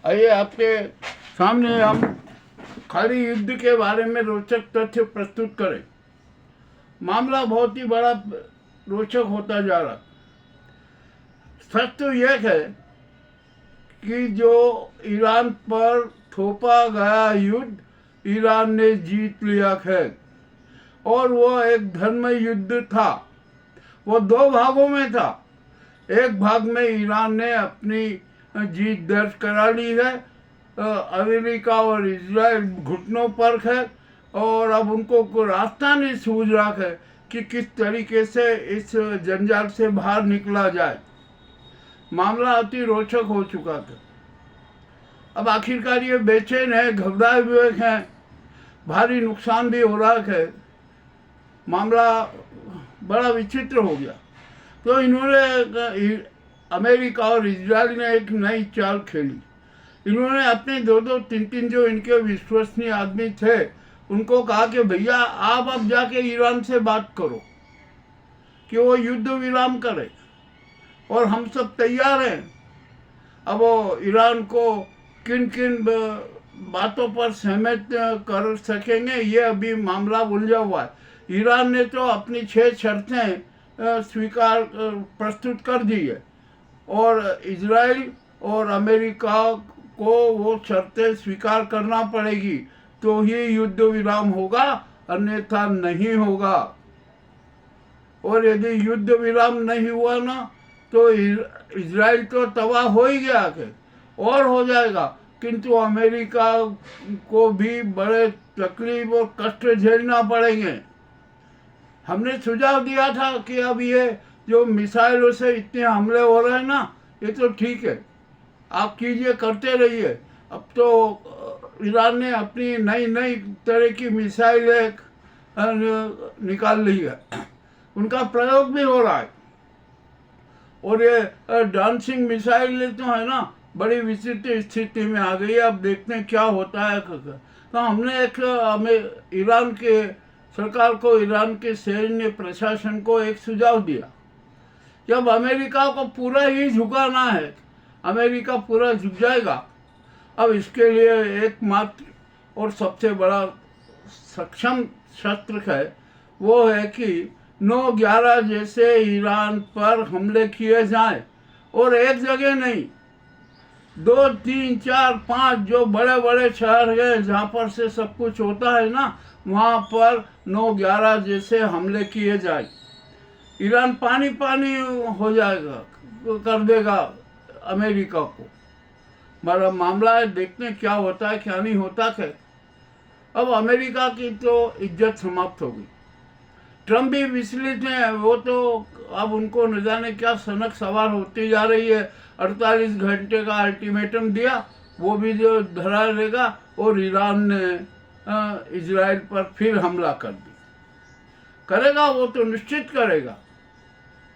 आइए आपके सामने हम खाली युद्ध के बारे में रोचक तथ्य प्रस्तुत करें। मामला बहुत ही बड़ा रोचक होता जा रहा। सच तो यह है कि जो ईरान पर थोपा गया युद्ध ईरान ने जीत लिया है, और वो एक धर्म युद्ध था। वो दो भागों में था। एक भाग में ईरान ने अपनी जीत दर्ज करा ली है, अमेरिका और इजराइल घुटनों पर है, और अब उनको कोई रास्ता नहीं सूझ रहा है कि किस तरीके से इस जंजाल से बाहर निकला जाए। मामला अति रोचक हो चुका था। अब आखिरकार ये बेचैन है, घबराए हुए हैं, भारी नुकसान भी हो रहा है। मामला बड़ा विचित्र हो गया। तो इन्होंने, अमेरिका और इजराइल ने एक नई चाल खेली। इन्होंने अपने दो तीन तीन जो इनके विश्वसनीय आदमी थे उनको कहा कि भैया आप अब जाके ईरान से बात करो कि वो युद्ध विराम करे, और हम सब तैयार हैं। अब वो ईरान को किन किन बातों पर सहमत कर सकेंगे, ये अभी मामला उलझा हुआ है। ईरान ने तो अपनी 6 शर्तें स्वीकार प्रस्तुत कर दी है, और इजराइल और अमेरिका को वो शर्तें स्वीकार करना पड़ेगी, तो ही युद्ध विराम होगा, अन्यथा नहीं होगा। और यदि युद्ध विराम नहीं हुआ ना, तो इजराइल तो तबाह हो ही गया है और हो जाएगा, किंतु अमेरिका को भी बड़े तकलीफ और कष्ट झेलना पड़ेंगे। हमने सुझाव दिया था कि अब ये जो मिसाइलों से इतने हमले हो रहे हैं ना, ये तो ठीक है, आप कीजिए, करते रहिए। अब तो ईरान ने अपनी नई नई तरह की मिसाइलें निकाल ली है, उनका प्रयोग भी हो रहा है। और ये डांसिंग मिसाइल तो है ना, बड़ी विचित्र स्थिति में आ गई है। अब देखते हैं क्या होता है। तो हमने ईरान के सरकार को, ईरान के सैन्य प्रशासन को एक सुझाव दिया। जब अमेरिका को पूरा ही झुकाना है, अमेरिका पूरा झुक जाएगा। अब इसके लिए एकमात्र और सबसे बड़ा सक्षम शस्त्र है, वो है कि 9/11 जैसे ईरान पर हमले किए जाएं, और एक जगह नहीं, 2, 3, 4, 5 जो बड़े बड़े शहर हैं जहाँ पर से सब कुछ होता है ना, वहाँ पर 9/11 जैसे हमले किए जाए। ईरान पानी पानी हो जाएगा, कर देगा अमेरिका को। हमारा मामला है, देखते हैं क्या होता है क्या नहीं होता है। अब अमेरिका की तो इज्जत समाप्त हो गई। ट्रम्प भी विचलित हैं, वो तो अब उनको न जाने क्या सनक सवार होती जा रही है। 48 घंटे का अल्टीमेटम दिया, वो भी जो धरा रहेगा, और ईरान ने इजराइल पर फिर हमला कर दी। करेगा, वो तो निश्चित करेगा।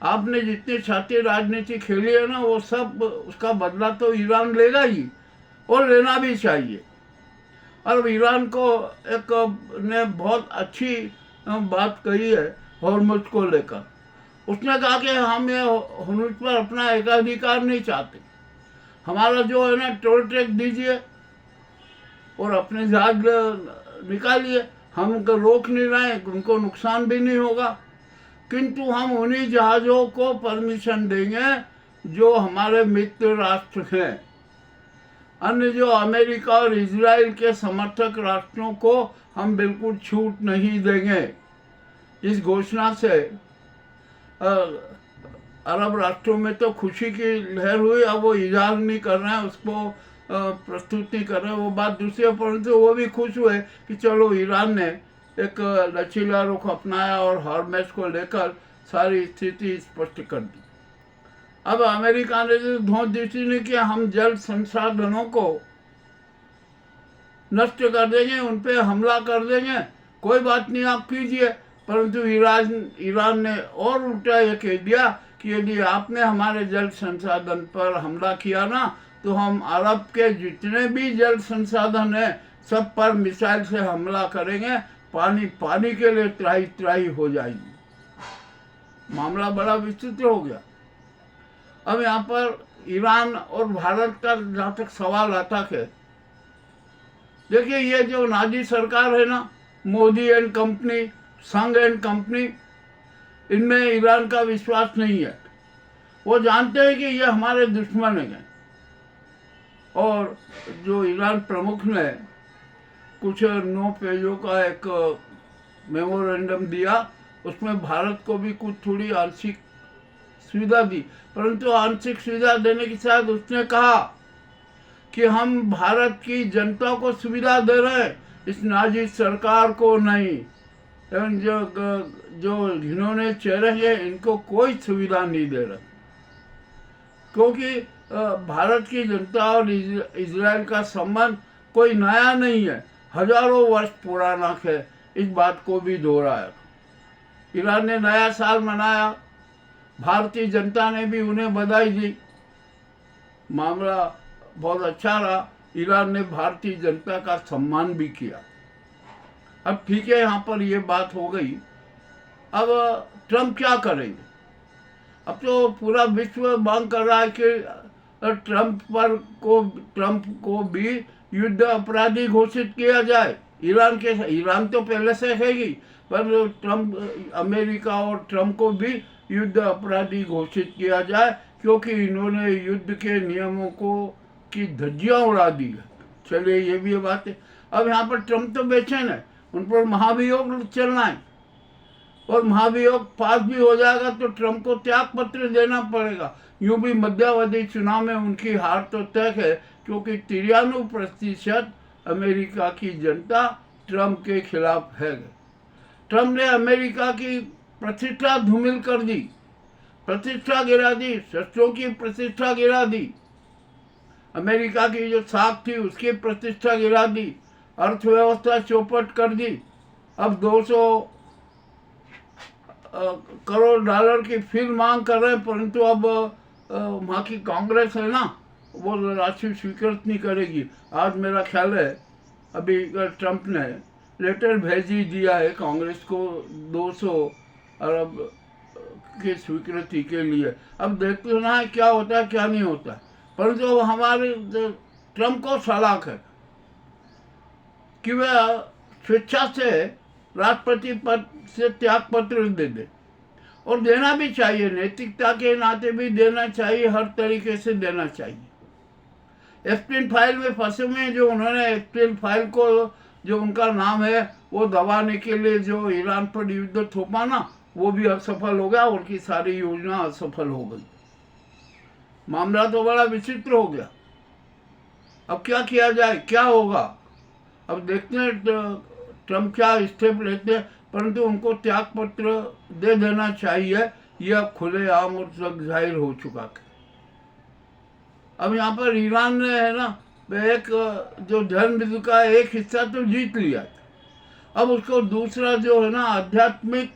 आपने जितनी छाती राजनीति खेली है ना, वो सब उसका बदला तो ईरान लेगा ही, और लेना भी चाहिए। और ईरान को एक ने बहुत अच्छी बात कही है हॉर्मुज को लेकर। उसने कहा कि हम ये हॉर्मुज पर अपना एकाधिकार नहीं चाहते, हमारा जो है ना टोल टैक्स दीजिए और अपने जहाज निकालिए, हम उनको रोक नहीं रहे, उनको नुकसान भी नहीं होगा, किंतु हम उन्हीं जहाज़ों को परमिशन देंगे जो हमारे मित्र राष्ट्र हैं। अन्य जो अमेरिका और इजराइल के समर्थक राष्ट्रों को हम बिल्कुल छूट नहीं देंगे। इस घोषणा से अरब राष्ट्रों में तो खुशी की लहर हुई। अब वो इजहार नहीं कर रहे हैं, उसको प्रस्तुत नहीं कर रहे, वो बात दूसरी है, परंतु वो भी खुश हुए कि चलो ईरान ने एक लचीला रुख अपनाया और हॉर्मुज को लेकर सारी स्थिति स्पष्ट कर दी। अब अमेरिका ने जो धोख दी ने कि हम जल संसाधनों को नष्ट कर देंगे, उन पे हमला कर देंगे, कोई बात नहीं, आप कीजिए। परंतु ईरान ने और उल्टा ये कह दिया कि यदि आपने हमारे जल संसाधन पर हमला किया ना, तो हम अरब के जितने भी जल संसाधन हैं सब पर मिसाइल से हमला करेंगे, पानी के लिए त्राही त्राही हो जाएगी। मामला बड़ा विचित्र हो गया। अब यहाँ पर ईरान और भारत का जहाँ तक सवाल आता है, देखिए ये जो नाजी सरकार है ना, मोदी एंड कंपनी, संघ एंड कंपनी, इनमें ईरान का विश्वास नहीं है। वो जानते हैं कि ये हमारे दुश्मन हैं। और जो ईरान प्रमुख ने कुछ 9 पेजों का एक मेमोरेंडम दिया, उसमें भारत को भी कुछ थोड़ी आंशिक सुविधा दी, परंतु आंशिक सुविधा देने के साथ उसने कहा कि हम भारत की जनता को सुविधा दे रहे हैं, इस नाजी सरकार को नहीं। एवं जो जिन्होंने चेहरे हैं इनको कोई सुविधा नहीं दे रहे, क्योंकि भारत की जनता और इजराइल का संबंध कोई नया नहीं है, हजारों वर्ष पुराना है। इस बात को भी दोहराया। ईरान ने नया साल मनाया, भारतीय जनता ने भी उन्हें बधाई दी, मामला बहुत अच्छा रहा। ईरान ने भारतीय जनता का सम्मान भी किया। अब ठीक है, यहाँ पर ये बात हो गई। अब ट्रम्प क्या करेंगे? अब तो पूरा विश्व मांग कर रहा है कि ट्रम्प को भी युद्ध अपराधी घोषित किया जाए। ईरान तो पहले से है ही, पर ट्रम्प, अमेरिका और ट्रम्प को भी युद्ध अपराधी घोषित किया जाए, क्योंकि इन्होंने युद्ध के नियमों की धज्जियां उड़ा दी है। चलिए, ये भी बात है। अब यहाँ पर ट्रम्प तो बेचैन है, उन पर महाभियोग चलना है, और महाभियोग पास भी हो जाएगा तो ट्रम्प को त्याग पत्र देना पड़ेगा। यूं भी मध्यावधि चुनाव में उनकी हार तो तय है, क्योंकि 93% अमेरिका की जनता ट्रम्प के खिलाफ है। ट्रम्प ने अमेरिका की प्रतिष्ठा धूमिल कर दी, प्रतिष्ठा गिरा दी, शस्त्रों की प्रतिष्ठा गिरा दी, अमेरिका की जो साख थी उसकी प्रतिष्ठा गिरा दी, अर्थव्यवस्था चौपट कर दी। अब 200 करोड़ डॉलर की फिर मांग कर रहे हैं, परंतु अब वहाँ की कांग्रेस है ना, वो राशि स्वीकृत नहीं करेगी। आज मेरा ख्याल है अभी ट्रम्प ने लेटर भेज ही दिया है कांग्रेस को 200 अरब की स्वीकृति के लिए। अब देखते ना है क्या होता है क्या नहीं होता है, परंतु हमारे ट्रम्प को सलाख है कि वह स्वेच्छा से राष्ट्रपति पद से त्याग पत्र दे दे, और देना भी चाहिए, नैतिकता के नाते भी देना चाहिए, हर तरीके से देना चाहिए। एप्स्टीन फाइल में फंसे हुए हैं, जो उन्होंने एप्स्टीन फाइल को, जो उनका नाम है, वो दबाने के लिए जो ईरान पर युद्ध थोपा ना, वो भी असफल हो गया, उनकी सारी योजना असफल हो गई। मामला तो बड़ा विचित्र हो गया। अब क्या किया जाए, क्या होगा? अब देखते हैं ट्रम्प क्या स्टेप लेते हैं, परंतु उनको त्याग पत्र दे देना चाहिए, यह खुलेआम और सब जाहिर हो चुका है। अब यहाँ पर ईरान ने है ना, एक जो जन विद्युत का एक हिस्सा तो जीत लिया, अब उसको दूसरा जो है ना आध्यात्मिक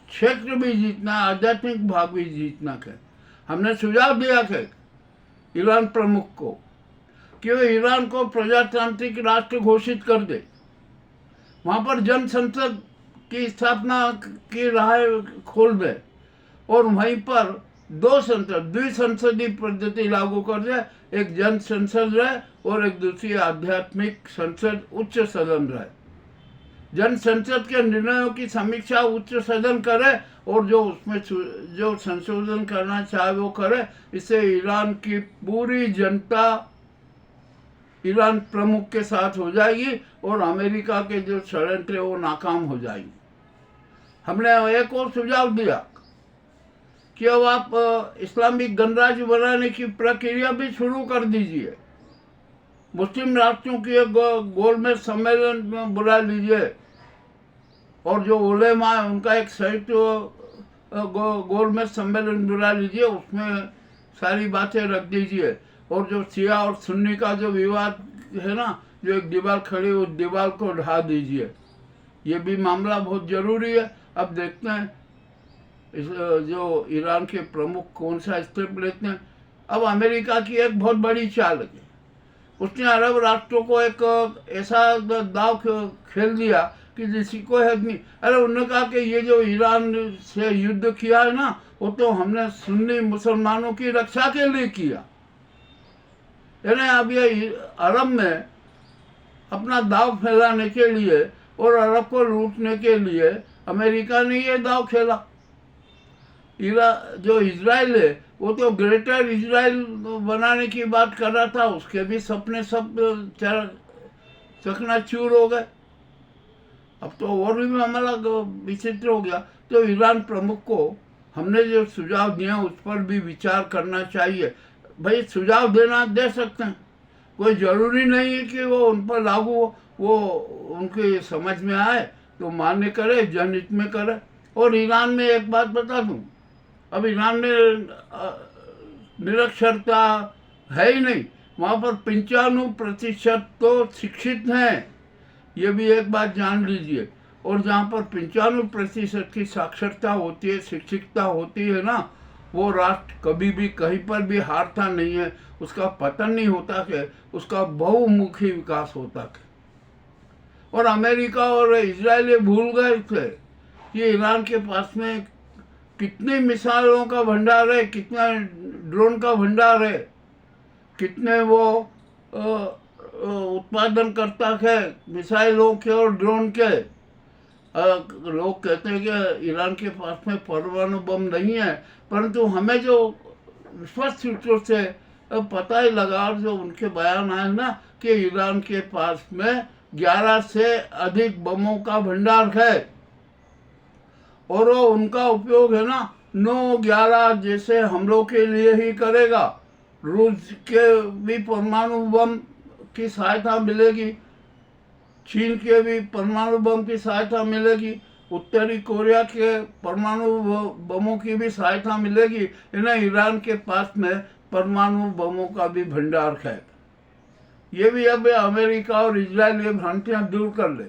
क्षेत्र भी जीतना है, आध्यात्मिक भाग भी जीतना है। हमने सुझाव दिया है ईरान प्रमुख को कि वो ईरान को प्रजातांत्रिक राष्ट्र घोषित कर दे, वहाँ पर जन संसद की स्थापना की राह खोल दे, और वहीं पर द्विसंसदीय पद्धति लागू कर दे। एक जन संसद रहे और एक दूसरी आध्यात्मिक संसद, उच्च सदन रहे। जन संसद के निर्णयों की समीक्षा उच्च सदन करे, और जो उसमें जो संशोधन करना चाहे वो करे। इससे ईरान की पूरी जनता ईरान प्रमुख के साथ हो जाएगी, और अमेरिका के जो षड्यंत्र वो नाकाम हो जाएंगे। हमने एक और सुझाव दिया कि अब आप इस्लामिक गणराज्य बनाने की प्रक्रिया भी शुरू कर दीजिए, मुस्लिम राष्ट्रों की एक गोलमेज सम्मेलन में बुला लीजिए, और जो उलेमा है उनका एक संयुक्त गोलमेज सम्मेलन बुला लीजिए, उसमें सारी बातें रख दीजिए। और जो शिया और सुन्नी का जो विवाद है ना, जो एक दीवार खड़ी, उस दीवार को ढा दीजिए। ये भी मामला बहुत जरूरी है। अब देखते हैं जो ईरान के प्रमुख कौन सा स्टेप लेते हैं। अब अमेरिका की एक बहुत बड़ी चाल है, उसने अरब राष्ट्रों को एक ऐसा दाव खेल दिया कि किसी को है नहीं। अरे उन्होंने कहा कि ये जो ईरान से युद्ध किया है ना, वो तो हमने सुन्नी मुसलमानों की रक्षा के लिए किया। यानी अब ये अरब में अपना दाव फैलाने के लिए और अरब को लूटने के लिए अमेरिका ने ये दाव खेला। जो इजराइल है वो तो ग्रेटर इजराइल बनाने की बात कर रहा था, उसके भी सपने सब चकनाचूर हो गए। अब तो और भी मामला विचित्र हो गया। तो ईरान प्रमुख को हमने जो सुझाव दिया उस पर भी विचार करना चाहिए। भाई सुझाव देना दे सकते हैं, कोई ज़रूरी नहीं है कि वो उन पर लागू हो, वो उनके समझ में आए तो मान्य करे, जनहित में करे। और ईरान में एक बात बता दूं, अब ईरान में निरक्षरता है ही नहीं, वहाँ पर 95% तो शिक्षित हैं, ये भी एक बात जान लीजिए। और जहाँ पर 95% की साक्षरता होती है, शिक्षितता होती है ना, वो राष्ट्र कभी भी कहीं पर भी हारता नहीं है, उसका पतन नहीं होता कि उसका बहुमुखी विकास होता है। और अमेरिका और इजराइल भूल गए थे कि ईरान के पास में कितने मिसाइलों का भंडार है, कितना ड्रोन का भंडार है, कितने वो उत्पादन करता है मिसाइलों के और ड्रोन के। लोग कहते हैं कि ईरान के पास में परमाणु बम नहीं है, परंतु हमें जो स्पष्ट सूत्रों से पता ही लगा, और जो उनके बयान आए ना कि ईरान के पास में 11 से अधिक बमों का भंडार है, और वो उनका उपयोग है ना 9/11 जैसे हमलों के लिए ही करेगा। रूस के भी परमाणु बम की सहायता मिलेगी, चीन के भी परमाणु बम की सहायता मिलेगी, उत्तरी कोरिया के परमाणु बमों की भी सहायता मिलेगी। इन्हें ईरान के पास में परमाणु बमों का भी भंडार है। ये भी अब अमेरिका और इजराइल ये भ्रांतियां दूर कर ले,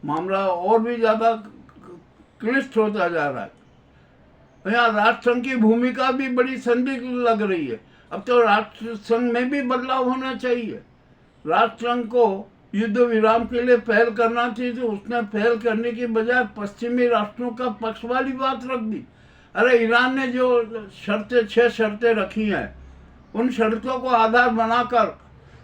मामला और भी ज़्यादा क्लिष्ट होता जा रहा है। यहाँ राष्ट्रसंघ की भूमिका भी बड़ी संदिग्ध लग रही है। अब तो राष्ट्रसंघ में भी बदलाव होना चाहिए। राष्ट्रसंघ को युद्ध विराम के लिए पहल करना चाहिए, तो उसने पहल करने की बजाय पश्चिमी राष्ट्रों का पक्ष वाली बात रख दी। अरे ईरान ने जो 6 शर्तें रखी हैं, उन शर्तों को आधार बनाकर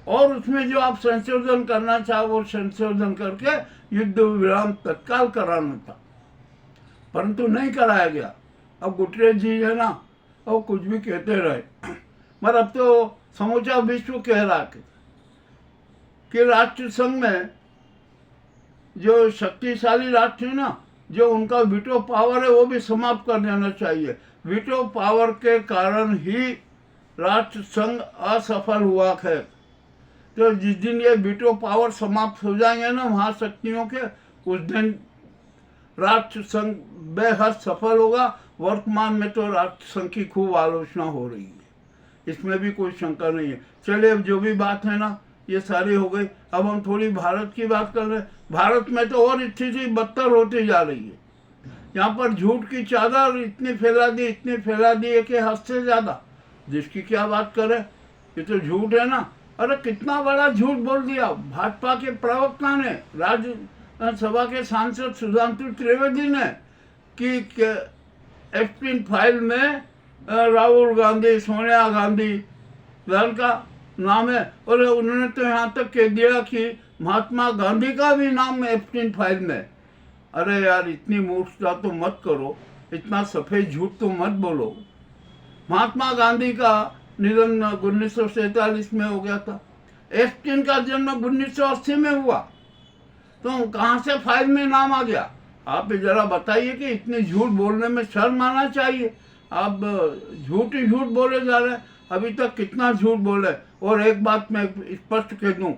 और उसमें जो आप संशोधन करना चाहो वो संशोधन करके युद्ध विराम तत्काल कराना था, परंतु नहीं कराया गया। अब गुटरेज जी है ना, वो कुछ भी कहते रहे, मगर अब तो समूचा विश्व कह रहा कि राष्ट्र संघ में जो शक्तिशाली राष्ट्र है ना, जो उनका वीटो पावर है वो भी समाप्त कर देना चाहिए। वीटो पावर के कारण ही राष्ट्र संघ असफल हुआ है। तो जिस दिन ये वीटो पावर समाप्त हो जाएंगे ना महाशक्तियों के, उस दिन राष्ट्र संघ बेहद सफल होगा। वर्तमान में तो राष्ट्र संघ की खूब आलोचना हो रही है, इसमें भी कोई शंका नहीं है। चलिए अब जो भी बात है ना ये सारी हो गई। अब हम थोड़ी भारत की बात कर रहे हैं। भारत में तो और स्थिति बदतर होती जा रही है। यहाँ पर झूठ की चादर इतनी फैला दी है कि हद से ज़्यादा। जिसकी क्या बात करें, ये तो झूठ है ना। अरे कितना बड़ा झूठ बोल दिया भाजपा के प्रवक्ता ने, राज्यसभा के सांसद सुधांशु त्रिवेदी ने, कि एप्टिन फाइल में राहुल गांधी, सोनिया गांधी दल का नाम है, और उन्होंने तो यहाँ तक कह दिया कि महात्मा गांधी का भी नाम एप्टिन फाइल में। अरे यार इतनी मूर्खता तो मत करो, इतना सफ़ेद झूठ तो मत बोलो। महात्मा गांधी का निधन 1947 में हो गया था, एप्टिन का जन्म 1980 में हुआ, तो कहाँ से फाइल में नाम आ गया? आप जरा बताइए कि इतने झूठ बोलने में शर्म आना चाहिए। आप झूठ ही झूठ बोले जा रहे हैं, अभी तक कितना झूठ बोले। और एक बात मैं स्पष्ट कह दूं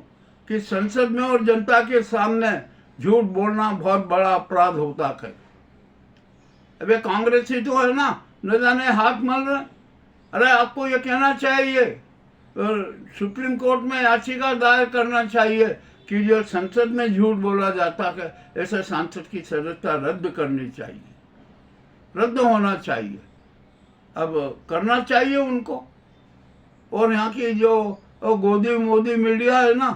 कि संसद में और जनता के सामने झूठ बोलना बहुत बड़ा अपराध होता है। अबे कांग्रेसी तो है ना, न जाने हाथ मल रहे। अरे आपको ये कहना चाहिए, सुप्रीम कोर्ट में याचिका दायर करना चाहिए कि जो संसद में झूठ बोला जाता है ऐसे सांसद की सदस्यता रद्द करनी चाहिए, रद्द होना चाहिए। अब करना चाहिए उनको। और यहाँ की जो गोदी मोदी मीडिया है ना,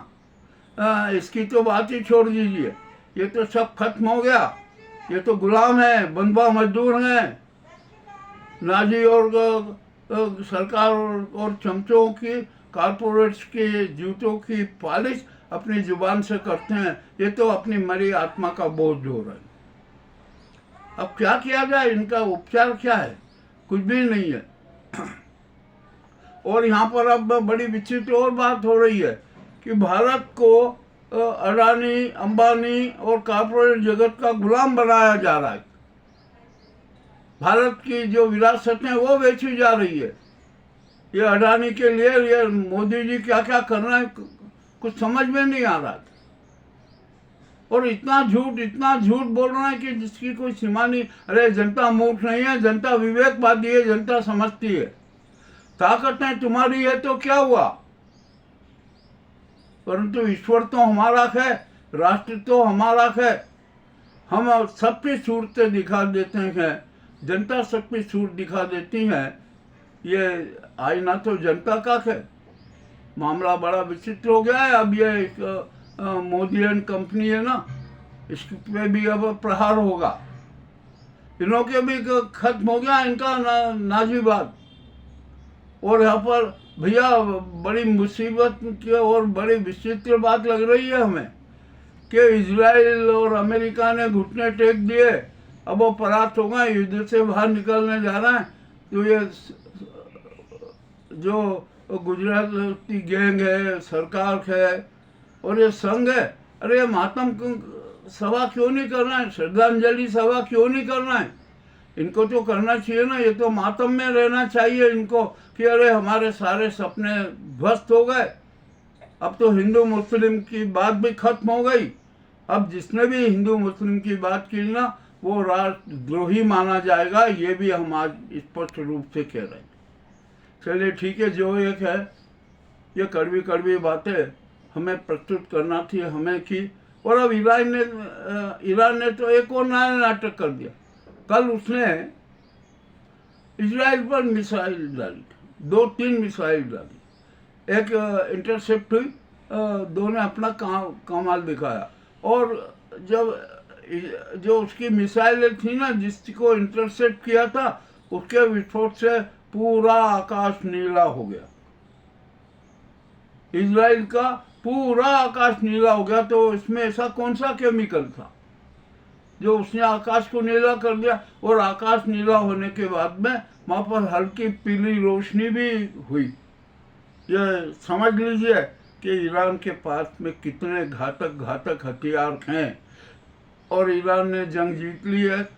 इसकी तो बात ही छोड़ दीजिए। ये तो सब खत्म हो गया, ये तो गुलाम है, बंधुआ मजदूर हैं, नाजी और सरकार और चमचों की, कारपोरेट्स के जूतों की पालिश अपनी जुबान से करते हैं। ये तो अपनी मरी आत्मा का बोझ ढो रहे हैं। अब क्या किया जाए, इनका उपचार क्या है? कुछ भी नहीं है। और यहाँ पर अब बड़ी विचित्र और बात हो रही है कि भारत को अडानी, अंबानी और कॉर्पोरेट जगत का गुलाम बनाया जा रहा है। भारत की जो विरासत है वो बेची जा रही है। ये अडानी के लिए ये मोदी जी क्या क्या कर रहे हैं, कुछ समझ में नहीं आ रहा। और इतना झूठ बोल रहा है कि जिसकी कोई सीमा नहीं। अरे जनता मूर्ख नहीं है, जनता विवेकवादी है, जनता समझती है। ताकतें तुम्हारी है तो क्या हुआ, परंतु ईश्वर तो हमारा है, राष्ट्र तो हमारा है। हम सबकी सूरतें दिखा देते हैं, जनता सबकी सूरत दिखा देती है। ये आईना तो जनता का है। मामला बड़ा विचित्र हो गया है। अब ये मोदी एंड कंपनी है ना, इस पे भी अब प्रहार होगा। इनों के भी खत्म हो गया इनका नाजीबाद। और यहाँ पर भैया बड़ी मुसीबत की और बड़ी विचित्र बात लग रही है हमें कि इजराइल और अमेरिका ने घुटने टेक दिए। अब वो परास्त हो गए, युद्ध से बाहर निकलने जा रहे हैं। तो ये जो गुजराती गैंग है, सरकार है और ये संघ है, अरे मातम सभा क्यों नहीं करना है, श्रद्धांजलि सभा क्यों नहीं करना है? इनको तो करना चाहिए ना। ये तो मातम में रहना चाहिए इनको कि अरे हमारे सारे सपने ध्वस्त हो गए। अब तो हिंदू मुस्लिम की बात भी खत्म हो गई। अब जिसने भी हिंदू मुस्लिम की बात की ना, वो राष्ट्रद्रोही माना जाएगा। ये भी हम आज स्पष्ट रूप से कह रहे हैं। चलिए ठीक है, जो एक है ये कड़वी कड़वी बातें हमें प्रस्तुत करना थी हमें की। और अब ईरान ने तो एक और नया नाटक कर दिया। कल उसने इजराइल पर मिसाइल डाली, 2-3 मिसाइल डाली। एक इंटरसेप्ट हुई, दो ने अपना कमाल दिखाया। और जब जो उसकी मिसाइलें थी ना, जिसको इंटरसेप्ट किया था, उसके विस्फोट से पूरा आकाश नीला हो गया। इजराइल का पूरा आकाश नीला हो गया। तो इसमें ऐसा कौन सा केमिकल था जो उसने आकाश को नीला कर दिया? और आकाश नीला होने के बाद में वहाँ पर हल्की पीली रोशनी भी हुई। ये समझ लीजिए कि ईरान के पास में कितने घातक हथियार हैं। और ईरान ने जंग जीत ली है।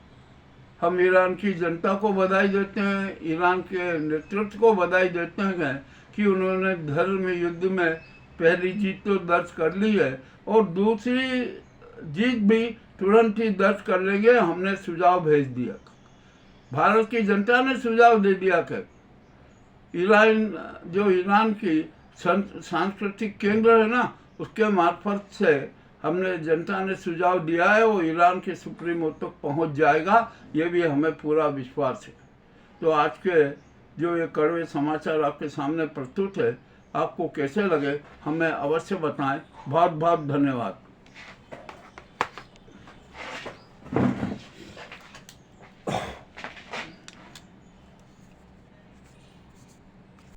हम ईरान की जनता को बधाई देते हैं, ईरान के नेतृत्व को बधाई देते हैं कि उन्होंने धर्म युद्ध में पहली जीत तो दर्ज कर ली है और दूसरी जीत भी तुरंत ही दर्ज कर लेंगे। हमने सुझाव भेज दिया, भारत की जनता ने सुझाव दे दिया कि ईरान की सांस्कृतिक केंद्र है ना, उसके मार्फत से हमने जनता ने सुझाव दिया है, वो ईरान के सुप्रीमो तक पहुंच जाएगा। ये भी हमें पूरा विश्वास है। तो आज के जो ये कड़वे समाचार आपके सामने प्रस्तुत है, आपको कैसे लगे हमें अवश्य बताएं। बहुत बहुत धन्यवाद।